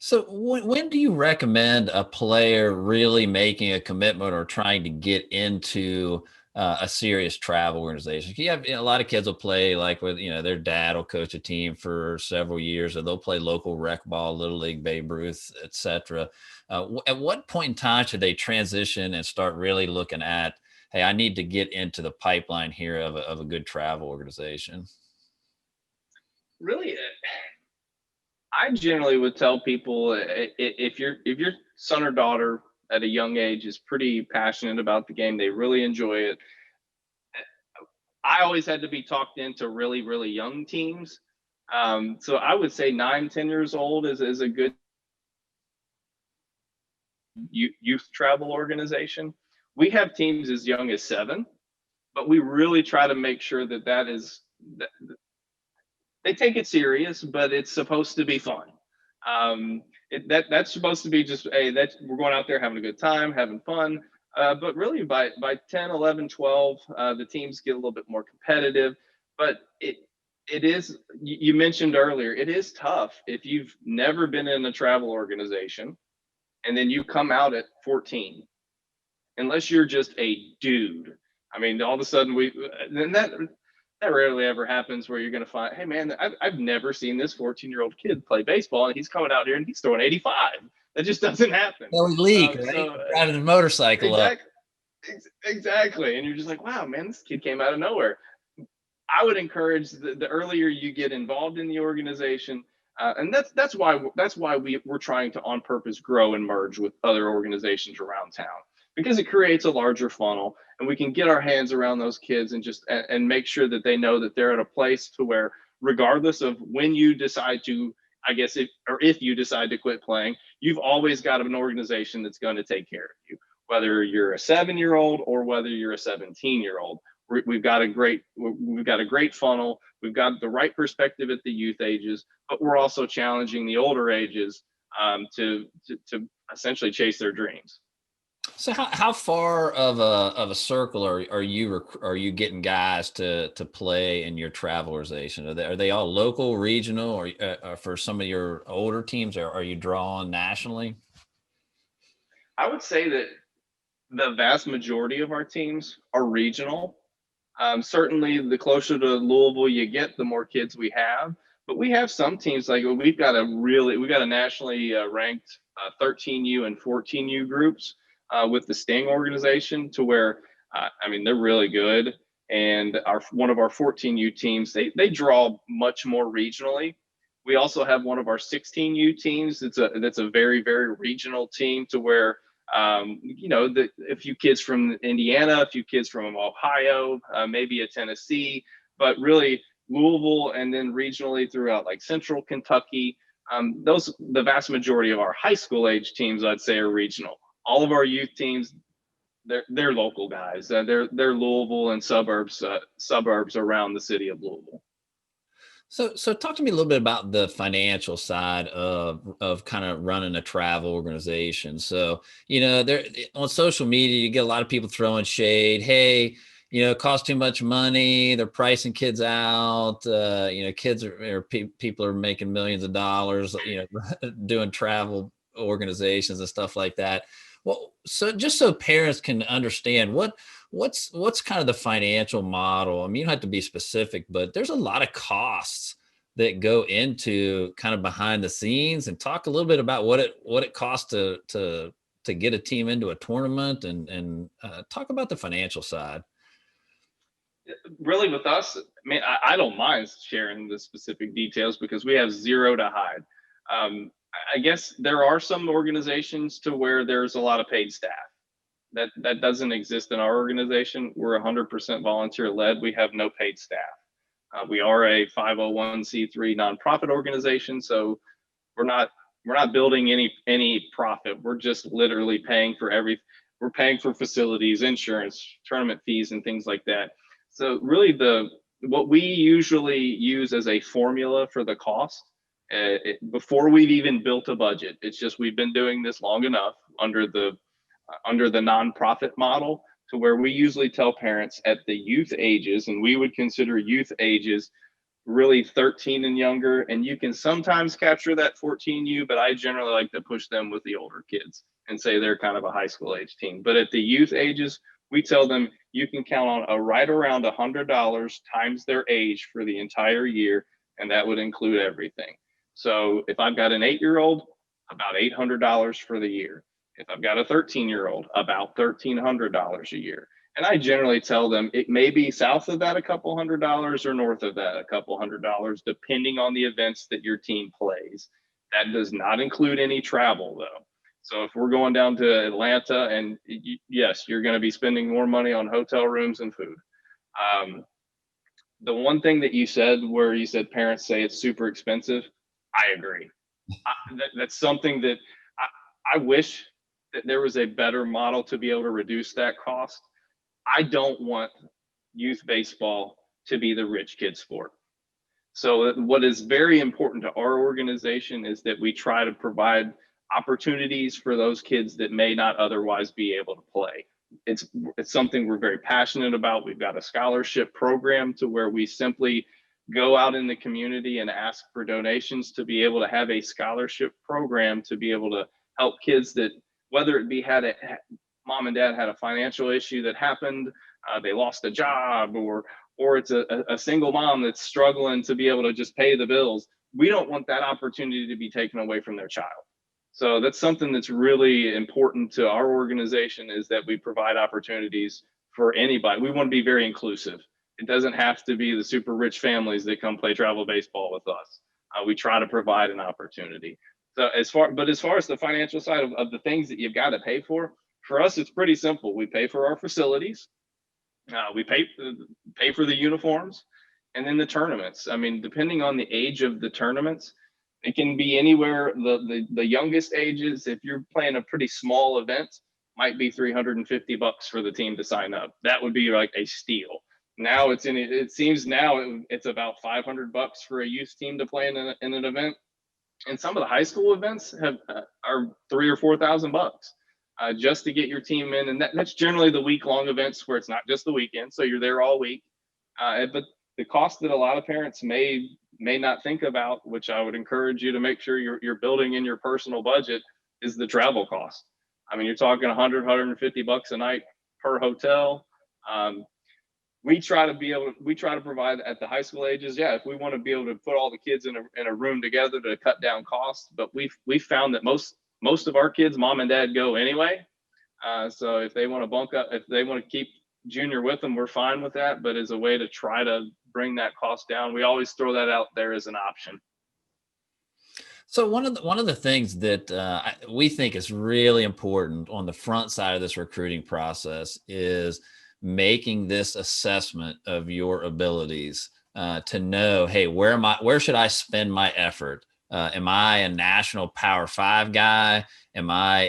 So when do you recommend a player really making a commitment or trying to get into a serious travel organization? You have a lot of kids will play like with, their dad will coach a team for several years, or they'll play local rec ball, Little League, Babe Ruth, et cetera. At what point in time should they transition and start really looking at, hey, I need to get into the pipeline here of a good travel organization? Really, I generally would tell people if your son or daughter at a young age is pretty passionate about the game, they really enjoy it. I always had to be talked into really, really young teams. So I would say 9-10 years old is a good youth travel organization. We have teams as young as 7, but we really try to make sure that they take it serious, but it's supposed to be fun. That's supposed to be just, hey, we're going out there having a good time, having fun. But really by 10, 11, 12, the teams get a little bit more competitive. But it is, you mentioned earlier, it is tough if you've never been in a travel organization and then you come out at 14, unless you're just a dude. I mean, all of a sudden that rarely ever happens where you're going to find, hey man, I've never seen this 14-year-old kid play baseball and he's coming out here and he's throwing 85. That just doesn't happen. Little League, right? So, riding a motorcycle exactly. And you're just like, wow, man, this kid came out of nowhere. I would encourage the earlier you get involved in the organization, and that's why we're trying to on purpose grow and merge with other organizations around town, because it creates a larger funnel and we can get our hands around those kids and make sure that they know that they're at a place to where, regardless of when you decide to, if you decide to quit playing, you've always got an organization that's going to take care of you, whether you're a 7-year-old or whether you're a 17-year-old. We've got a great funnel. We've got the right perspective at the youth ages, but we're also challenging the older ages to essentially chase their dreams. So how far of a circle are you getting guys to play in your travel organization? Are they all local, regional, or for some of your older teams, are you drawing nationally? I would say that the vast majority of our teams are regional. Certainly, the closer to Louisville you get, the more kids we have. But we have some teams, like we've got a nationally ranked 13U and 14U groups with the Sting organization, to where they're really good. And one of our 14U teams, they draw much more regionally. We also have one of our 16U teams that's a very, very regional team, to where a few kids from Indiana, a few kids from Ohio, maybe a Tennessee, but really Louisville, and then regionally throughout like central Kentucky. The vast majority of our high school age teams, I'd say, are regional. All of our youth teams, they're local guys. They're Louisville and suburbs around the city of Louisville. So talk to me a little bit about the financial side of kind of running a travel organization. So, there on social media, you get a lot of people throwing shade. Hey, it costs too much money. They're pricing kids out. Kids people are making millions of dollars, doing travel organizations and stuff like that. Well, so just so parents can understand what's kind of the financial model. I mean, you don't have to be specific, but there's a lot of costs that go into kind of behind the scenes, and talk a little bit about what it costs to to get a team into a tournament, and talk about the financial side. Really with us, I mean, I don't mind sharing the specific details because we have zero to hide. I guess there are some organizations to where there's a lot of paid staff. That doesn't exist in our organization. We're 100% volunteer led. We have no paid staff. We are a 501c3 nonprofit organization, so we're not building any profit. We're just literally paying for we're paying for facilities, insurance, tournament fees, and things like that. So really what we usually use as a formula for the cost, before we've even built a budget, it's just we've been doing this long enough under the nonprofit model to where we usually tell parents at the youth ages, and we would consider youth ages really 13 and younger, and you can sometimes capture that 14U, but I generally like to push them with the older kids and say they're kind of a high school age team. But at the youth ages, we tell them you can count on a right around $100 times their age for the entire year, and that would include everything. So if I've got an 8-year-old, about $800 for the year. If I've got a 13-year-old, about $1,300 a year. And I generally tell them it may be south of that a couple $100 or north of that a couple $100, depending on the events that your team plays. That does not include any travel, though. So if we're going down to Atlanta, and yes, you're going to be spending more money on hotel rooms and food. The one thing that you said, where you said parents say it's super expensive, I agree. That's something that I wish that there was a better model to be able to reduce that cost. I don't want youth baseball to be the rich kid sport. So what is very important to our organization is that we try to provide opportunities for those kids that may not otherwise be able to play. It's something we're very passionate about. We've got a scholarship program to where we simply go out in the community and ask for donations to be able to have a scholarship program to be able to help kids that, whether it be mom and dad had a financial issue that happened, they lost a job, or it's a single mom that's struggling to be able to just pay the bills. We don't want that opportunity to be taken away from their child. So that's something that's really important to our organization, is that we provide opportunities for anybody. We want to be very inclusive. It doesn't have to be the super rich families that come play travel baseball with us. We try to provide an opportunity. So as far as the financial side of the things that you've got to pay for us, it's pretty simple. We pay for our facilities. We pay for the uniforms, and then the tournaments. I mean, depending on the age of the tournaments, it can be anywhere. The youngest ages, if you're playing a pretty small event, might be $350 for the team to sign up. That would be like a steal. Now it seems it's about $500 for a youth team to play in an event, and some of the high school events are $3,000 or $4,000 just to get your team in, and that's generally the week-long events where it's not just the weekend, so you're there all week. But the cost that a lot of parents may not think about, which I would encourage you to make sure you're building in your personal budget, is the travel cost. I mean, you're talking $100, $150 a night per hotel. We try to provide at the high school ages. Yeah, if we want to be able to put all the kids in a room together to cut down costs, but we've found that most of our kids, mom and dad go anyway. So if they want to bunk up, if they want to keep junior with them, we're fine with that. But as a way to try to bring that cost down, we always throw that out there as an option. So one of the things that we think is really important on the front side of this recruiting process is making this assessment of your abilities to know, hey, where should I spend my effort? Am I a national Power 5 guy? Am I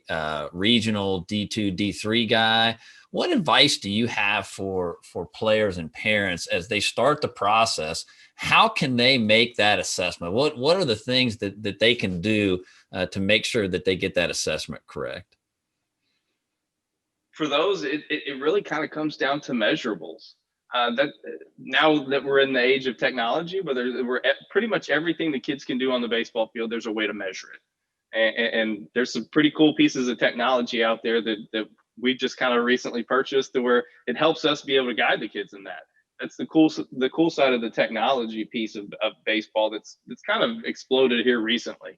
a regional D2, D3 guy? What advice do you have for players and parents as they start the process? How can they make that assessment? What are the things that they can do to make sure that they get that assessment correct? For those, it really kind of comes down to measurables. That now that we're in the age of technology, where we're pretty much everything the kids can do on the baseball field, there's a way to measure it. And there's some pretty cool pieces of technology out there that we just kind of recently purchased, to where it helps us be able to guide the kids in that. That's the cool side of the technology piece of baseball that's kind of exploded here recently.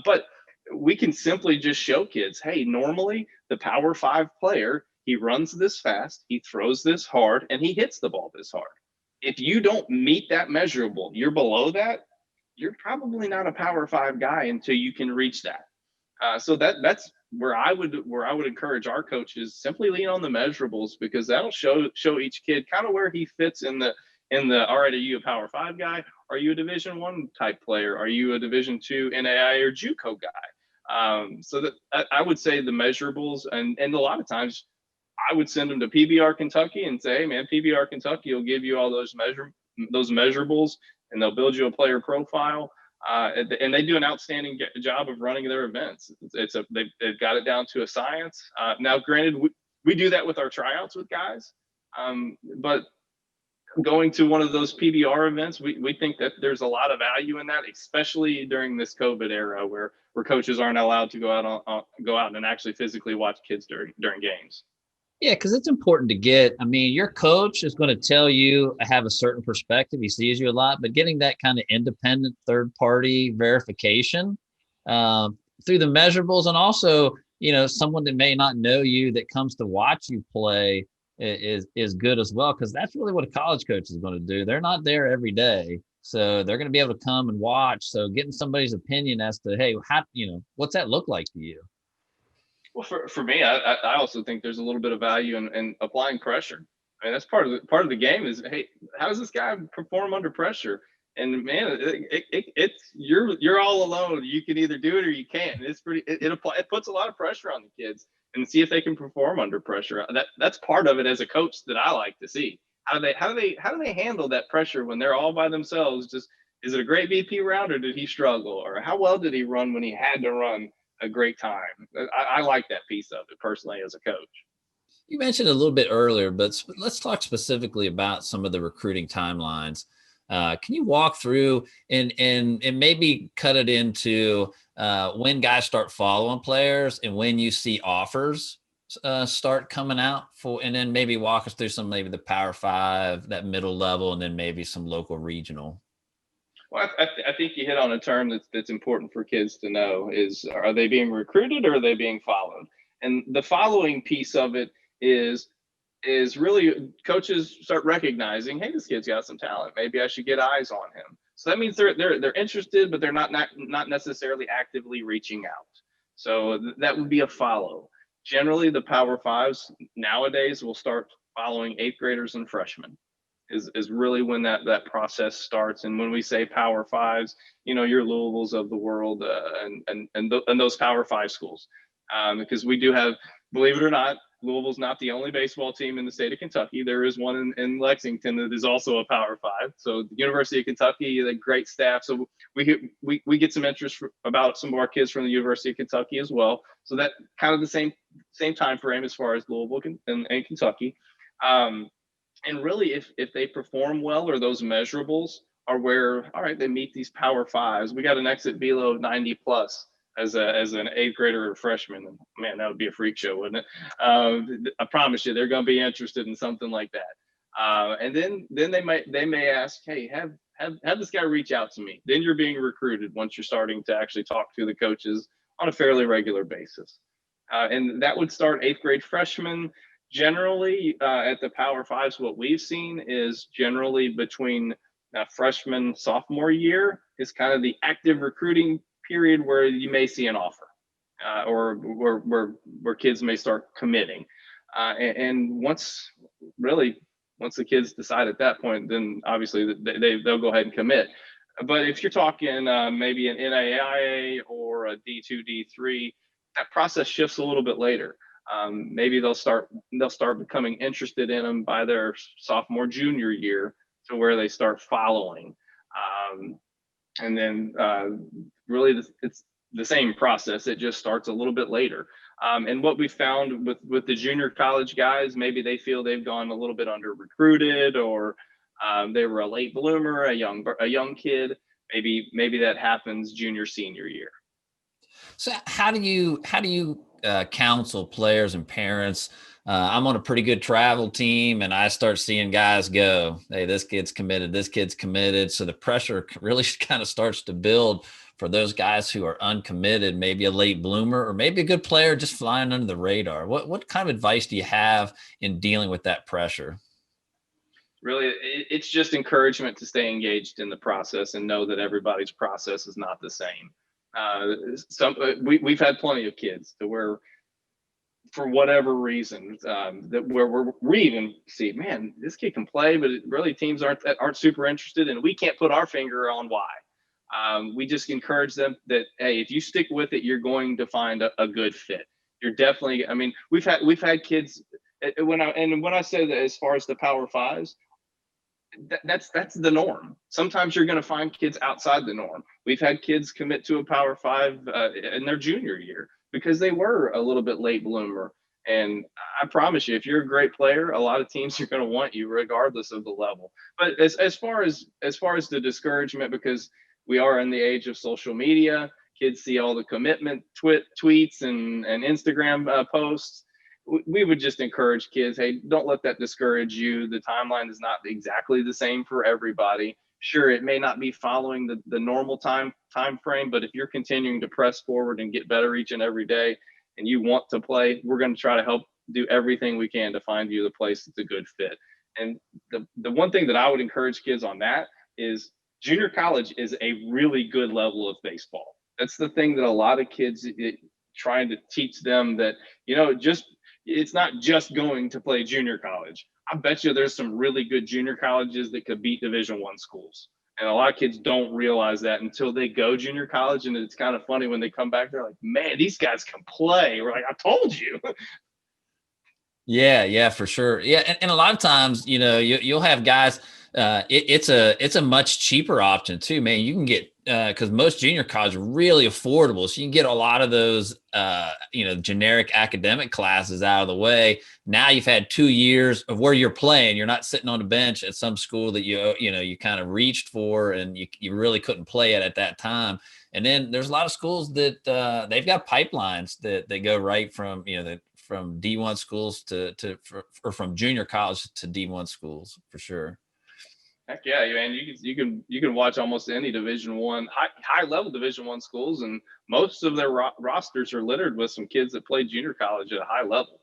But we can simply just show kids, hey, normally the Power 5 player, he runs this fast, he throws this hard, and he hits the ball this hard. If you don't meet that measurable, you're below that, you're probably not a Power 5 guy until you can reach that. So that's where I would encourage our coaches, simply lean on the measurables, because that'll show each kid kind of where he fits in the all right, are you a Power 5 guy? Are you a Division 1 type player? Are you a Division 2 NAIA or JUCO guy? So that I would say the measurables, and a lot of times I would send them to PBR Kentucky and say, hey man, PBR Kentucky will give you all those measurables, and they'll build you a player profile. And they do an outstanding job of running their events. They've got it down to a science. Now, granted, we do that with our tryouts with guys, but going to one of those PBR events, we think that there's a lot of value in that, especially during this COVID era where coaches aren't allowed to go out and actually physically watch kids during games. Yeah, because it's important to get. I mean, your coach is going to tell you, have a certain perspective. He sees you a lot, but getting that kind of independent third-party verification through the measurables, and also, someone that may not know you that comes to watch you play is good as well, because that's really what a college coach is going to do. They're not there every day, so they're going to be able to come and watch. So getting somebody's opinion as to, hey, how, what's that look like to you? Well, for me, I also think there's a little bit of value in applying pressure. I mean, that's part of the game is, hey, how does this guy perform under pressure? And man, it's you're all alone. You can either do it or you can't. It's it puts a lot of pressure on the kids, and see if they can perform under pressure. That's part of it as a coach that I like to see. How do they handle that pressure when they're all by themselves? Just, is it a great VP round, or did he struggle, or how well did he run when he had to run a great time? I like that piece of it personally as a coach. You mentioned a little bit earlier, but let's talk specifically about some of the recruiting timelines. Can you walk through and maybe cut it into when guys start following players and when you see offers start coming out and then maybe walk us through maybe the Power 5, that middle level, and then maybe some local regional? Well, I think you hit on a term that's important for kids to know is, are they being recruited or are they being followed? And the following piece of it is really coaches start recognizing, hey, this kid's got some talent. Maybe I should get eyes on him. So that means they're interested, but they're not necessarily actively reaching out. So that would be a follow. Generally, the Power 5s nowadays will start following 8th graders and freshmen. Is really when that process starts. And when we say Power 5s, your Louisvilles of the world, and those Power 5 schools, because we do have, believe it or not, Louisville's not the only baseball team in the state of Kentucky. There is one in Lexington that is also a Power 5. So the University of Kentucky, the great staff. So we get some interest about some of our kids from the University of Kentucky as well. So that kind of the same time frame as far as Louisville and Kentucky. And really, if they perform well, or those measurables are where, all right, they meet these Power 5s. We got an exit velo of 90 plus as an 8th grader or freshman. And man, that would be a freak show, wouldn't it? I promise you, they're going to be interested in something like that. And then they may ask, hey, have this guy reach out to me. Then you're being recruited once you're starting to actually talk to the coaches on a fairly regular basis. And that would start 8th grade freshmen. Generally, at the Power 5s, what we've seen is generally between freshman, sophomore year is kind of the active recruiting period where you may see an offer, or where kids may start committing. And once the kids decide at that point, then obviously they'll go ahead and commit. But if you're talking maybe an NAIA or a D2, D3, that process shifts a little bit later. Maybe they'll start becoming interested in them by their sophomore, junior year, to where they start following. And then really it's the same process. It just starts a little bit later. And what we found with the junior college guys, maybe they feel they've gone a little bit under recruited, or they were a late bloomer, a young kid. Maybe that happens junior, senior year. So how do you counsel players and parents? I'm on a pretty good travel team, and I start seeing guys go, hey, this kid's committed. So the pressure really kind of starts to build for those guys who are uncommitted, maybe a late bloomer, or maybe a good player just flying under the radar? What kind of advice do you have in dealing with that pressure? Really, it's just encouragement to stay engaged in the process and know that everybody's process is not the same. We've had plenty of kids to where, for whatever reason, that where we even see, man, this kid can play, but really teams aren't super interested, and we can't put our finger on why. We just encourage them that, hey, if you stick with it, you're going to find a good fit. You're definitely. I mean, we've had kids. When I say that, as far as the Power Fives, that's the norm. Sometimes you're going to find kids outside the norm. We've had kids commit to a Power Five in their junior year because they were a little bit late bloomer. And I promise you, if you're a great player, a lot of teams are going to want you regardless of the level. But as far as the discouragement, because we are in the age of social media, kids see all the commitment tweets and Instagram posts. We would just encourage kids, hey, don't let that discourage you. The timeline is not exactly the same for everybody. Sure, it may not be following the normal time frame, but if you're continuing to press forward and get better each and every day, and you want to play, we're going to try to help do everything we can to find you the place that's a good fit. And the one thing that I would encourage kids on that is junior college is a really good level of baseball. That's the thing that a lot of kids trying to teach them, that, it's not just going to play junior college. I bet you there's some really good junior colleges that could beat Division I schools. And a lot of kids don't realize that until they go junior college. And it's kind of funny when they come back, they're like, man, these guys can play. We're like, I told you. Yeah, for sure. Yeah, and a lot of times, you'll have guys. It's a much cheaper option too, man. You can get because most junior college are really affordable, so you can get a lot of those generic academic classes out of the way. Now you've had 2 years of where you're playing. You're not sitting on a bench at some school that you kind of reached for and you really couldn't play at that time. And then there's a lot of schools that they've got pipelines that they go right from from D1 schools or from junior college to D1 schools for sure. Heck yeah, man! You can watch almost any Division I high level Division I schools, and most of their rosters are littered with some kids that played junior college at a high level.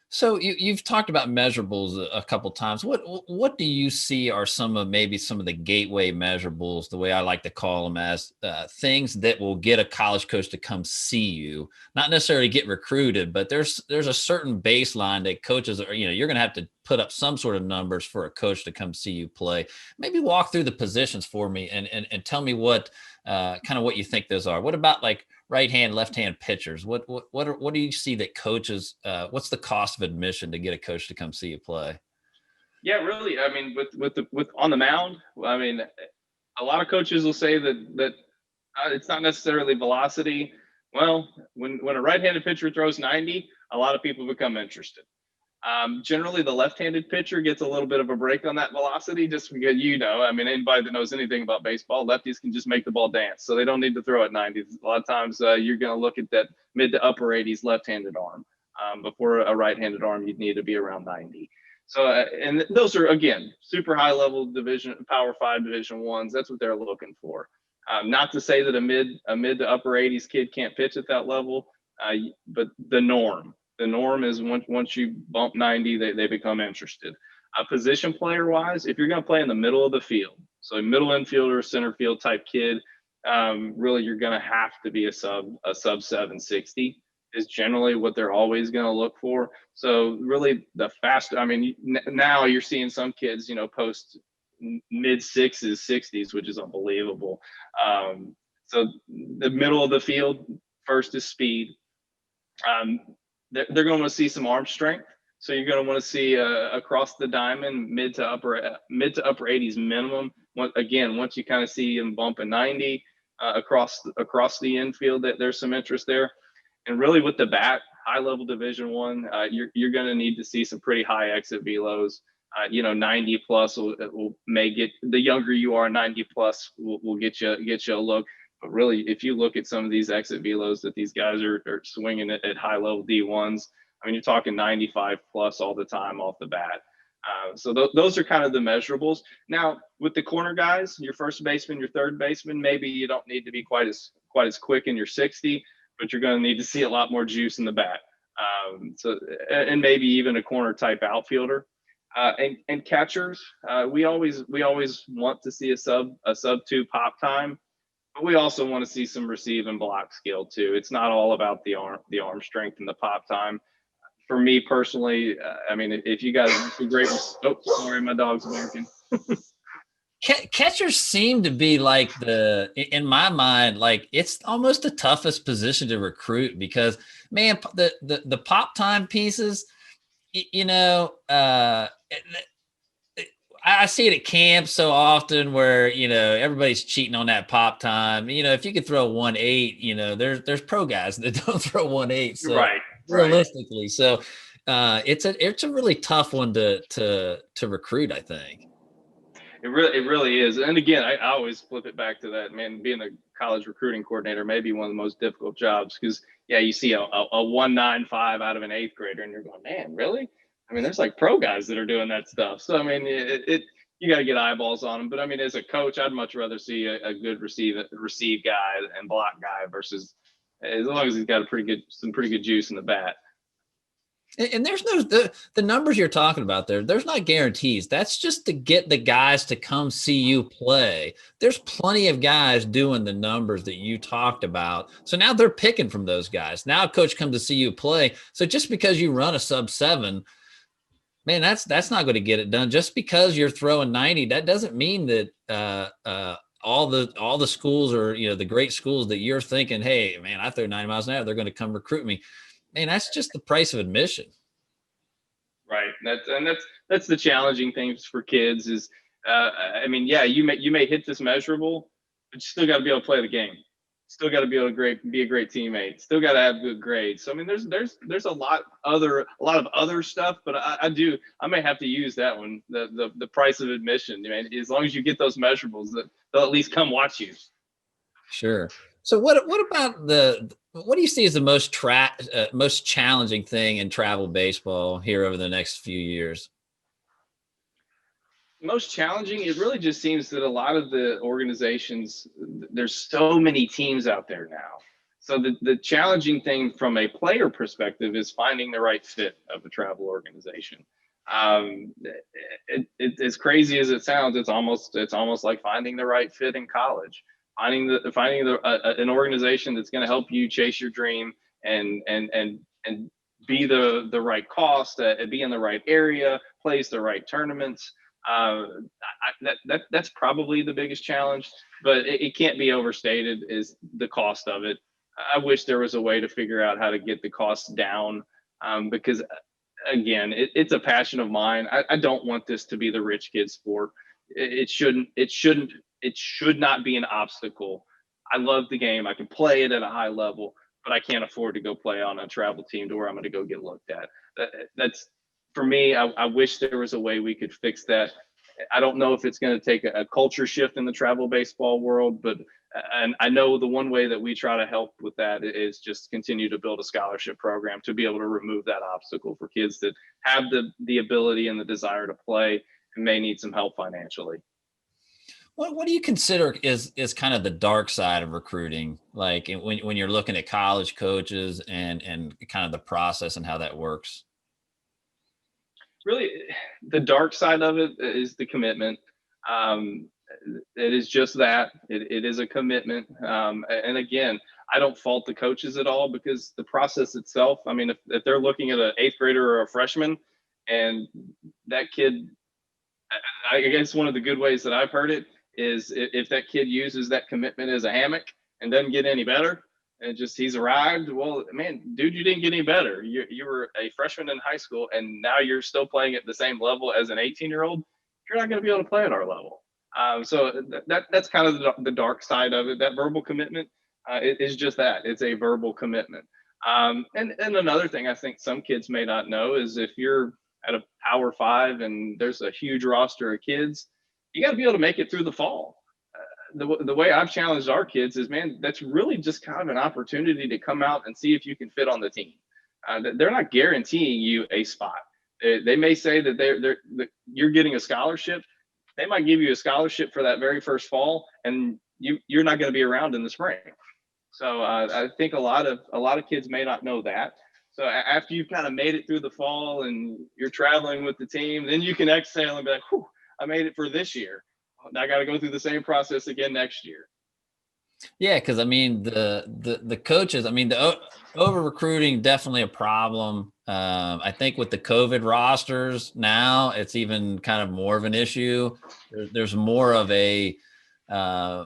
So you've talked about measurables a couple times. What do you see are some of the gateway measurables, the way I like to call them, as things that will get a college coach to come see you, not necessarily get recruited, but there's a certain baseline that coaches are, you're going to have to put up some sort of numbers for a coach to come see you play. Maybe walk through the positions for me and tell me what kind of what you think those are. What about like right hand, left hand pitchers? What do you see that coaches? What's the cost of admission to get a coach to come see you play? Yeah, really. I mean, with on the mound, I mean, a lot of coaches will say that it's not necessarily velocity. Well, when a right-handed pitcher throws 90, a lot of people become interested. Generally, the left-handed pitcher gets a little bit of a break on that velocity, just because, I mean, anybody that knows anything about baseball, lefties can just make the ball dance, so they don't need to throw at 90. A lot of times, you're going to look at that mid to upper 80s left-handed arm. Before a right-handed arm, you'd need to be around 90. So, and those are, again, super high-level Power 5 Division I's. That's what they're looking for. Not to say that a mid to upper 80s kid can't pitch at that level, but the norm is once you bump 90, they become interested. Position player wise, if you're going to play in the middle of the field, so a middle infielder, center field type kid, really you're going to have to be a sub 760 is generally what they're always going to look for. So really the fast, I mean, now you're seeing some kids, post mid 60s, which is unbelievable. So the middle of the field, first is speed. They're going to want to see some arm strength. So you're going to want to see across the diamond, mid to upper 80s minimum. Once you kind of see them bumping 90 across the infield, that there's some interest there. And really with the bat, high level Division I, you're going to need to see some pretty high exit velos. 90 plus may get, the younger you are, 90 plus will get you a look. But really, if you look at some of these exit velos that these guys are swinging at high level D1s, I mean, you're talking 95 plus all the time off the bat. So those are kind of the measurables. Now, with the corner guys, your first baseman, your third baseman, maybe you don't need to be quite as quick in your 60, but you're going to need to see a lot more juice in the bat. And maybe even a corner type outfielder. And catchers, we always want to see a sub 2 pop time, but we also want to see some receive and block skill too. It's not all about the arm strength and the pop time. For me personally, I mean, if you guys are great, oh, sorry, my dog's barking. Catchers seem to be like in my mind, like it's almost the toughest position to recruit because, man, the pop time pieces, I see it at camp so often where, everybody's cheating on that pop time. If you could throw 1.8, there's pro guys that don't throw 1.8. So right. Realistically. So it's a really tough one to recruit, I think. It really is. And again, I always flip it back to that, man, being a college recruiting coordinator may be one of the most difficult jobs because, yeah, you see a 1.95 out of an 8th grader and you're going, man, really? I mean, there's like pro guys that are doing that stuff. So, I mean, you got to get eyeballs on them. But, I mean, as a coach, I'd much rather see a good receive guy and block guy versus as long as he's got some pretty good juice in the bat. And there's the numbers you're talking about there's not guarantees. That's just to get the guys to come see you play. There's plenty of guys doing the numbers that you talked about. So now they're picking from those guys. Now a coach comes to see you play. So just because you run a sub 7, man, that's not going to get it done. Just because you're throwing 90, that doesn't mean that all the schools or the great schools that you're thinking, hey, man, I throw 90 miles an hour, they're going to come recruit me. Man, that's just the price of admission. Right. That's the challenging things for kids is, I mean, yeah, you may hit this measurable, but you still got to be able to play the game. Still got to be able to be a great teammate. Still got to have good grades. So I mean, there's a lot of other stuff, but I may have to use that one, the price of admission. I mean, as long as you get those measurables, they'll at least come watch you. Sure. So what about what do you see as the most challenging thing in travel baseball here over the next few years? Most challenging, it really just seems that a lot of the organizations, there's so many teams out there now. So the challenging thing from a player perspective is finding the right fit of a travel organization. As crazy as it sounds, it's almost like finding the right fit in college. Finding an organization that's going to help you chase your dream and be the right cost, be in the right area, plays the right tournaments. That's probably the biggest challenge, but it can't be overstated is the cost of it. I wish there was a way to figure out how to get the costs down, because again, it's a passion of mine. I don't want this to be the rich kid sport. It should not be an obstacle. I love the game. I can play it at a high level, but I can't afford to go play on a travel team to where I'm going to go get looked at. That's for me. I wish there was a way we could fix that. I don't know if it's going to take a culture shift in the travel baseball world, but and I know the one way that we try to help with that is just continue to build a scholarship program to be able to remove that obstacle for kids that have the ability and the desire to play and may need some help financially. What do you consider is kind of the dark side of recruiting? Like when you're looking at college coaches and kind of the process and how that works? Really, the dark side of it is the commitment. It is just that it is a commitment. And again, I don't fault the coaches at all because the process itself, I mean, if they're looking at an 8th grader or a freshman and that kid, I guess one of the good ways that I've heard it is if that kid uses that commitment as a hammock and doesn't get any better and just he's arrived, well, man, dude, you didn't get any better. You were a freshman in high school and now you're still playing at the same level as an 18-year-old. You're not going to be able to play at our level. So that's kind of the dark side of it. That verbal commitment is just that. It's a verbal commitment. And another thing I think some kids may not know is if you're at a Power 5 and there's a huge roster of kids, you got to be able to make it through the fall. The way I've challenged our kids is, man, that's really just kind of an opportunity to come out and see if you can fit on the team. They're not guaranteeing you a spot. They may say that you're getting a scholarship. They might give you a scholarship for that very first fall, and you're not going to be around in the spring. So I think a lot of kids may not know that. So after you've kind of made it through the fall and you're traveling with the team, then you can exhale and be like, "Whew, I made it for this year. Now I got to go through the same process again next year." Yeah, because I mean the coaches. I mean the over recruiting definitely a problem. I think with the COVID rosters now, it's even kind of more of an issue. There's more of a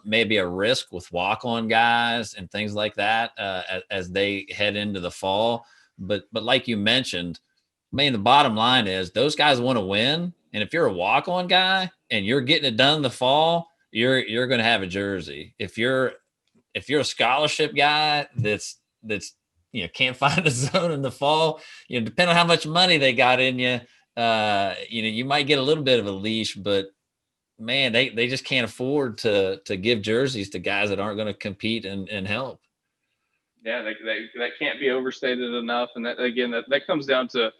maybe a risk with walk-on guys and things like that as they head into the fall. But like you mentioned, I mean the bottom line is those guys want to win, and if you're a walk-on guy and you're getting it done in the fall, you're going to have a jersey. If you're a scholarship guy that's can't find a zone in the fall, depending on how much money they got in you, you might get a little bit of a leash, but man, they just can't afford to give jerseys to guys that aren't going to compete and help. Yeah, that can't be overstated enough. And that, again, that comes down to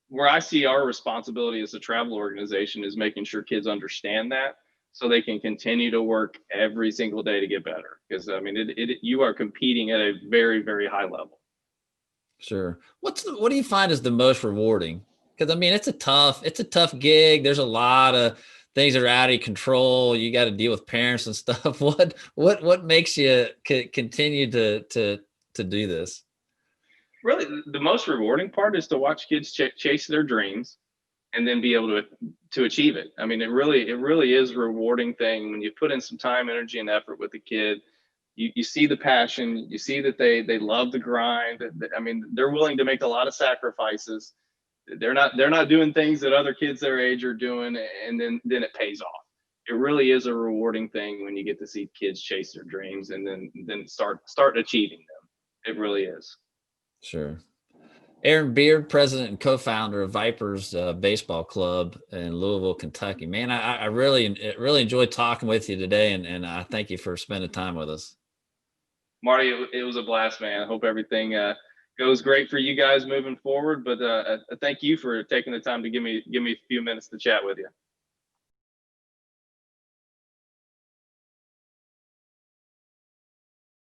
where I see our responsibility as a travel organization is making sure kids understand that so they can continue to work every single day to get better. Because I mean, you are competing at a very, very high level. Sure. What do you find is the most rewarding? Because I mean, it's a tough gig. There's a lot of things that are out of control. You got to deal with parents and stuff. What makes you continue to do this? Really, the most rewarding part is to watch kids chase their dreams and then be able to achieve it. I mean, it really is a rewarding thing when you put in some time, energy, and effort with the kid. You see the passion, you see that they love the grind. I mean, they're willing to make a lot of sacrifices. They're not doing things that other kids their age are doing, and then it pays off. It really is a rewarding thing when you get to see kids chase their dreams and then start achieving them. It really is. Sure. Aaron Beard, president and co-founder of Vipers Baseball Club in Louisville, Kentucky. Man, I really enjoyed talking with you today, and I thank you for spending time with us. Marty, it was a blast, man. I hope everything goes great for you guys moving forward. But thank you for taking the time to give me a few minutes to chat with you.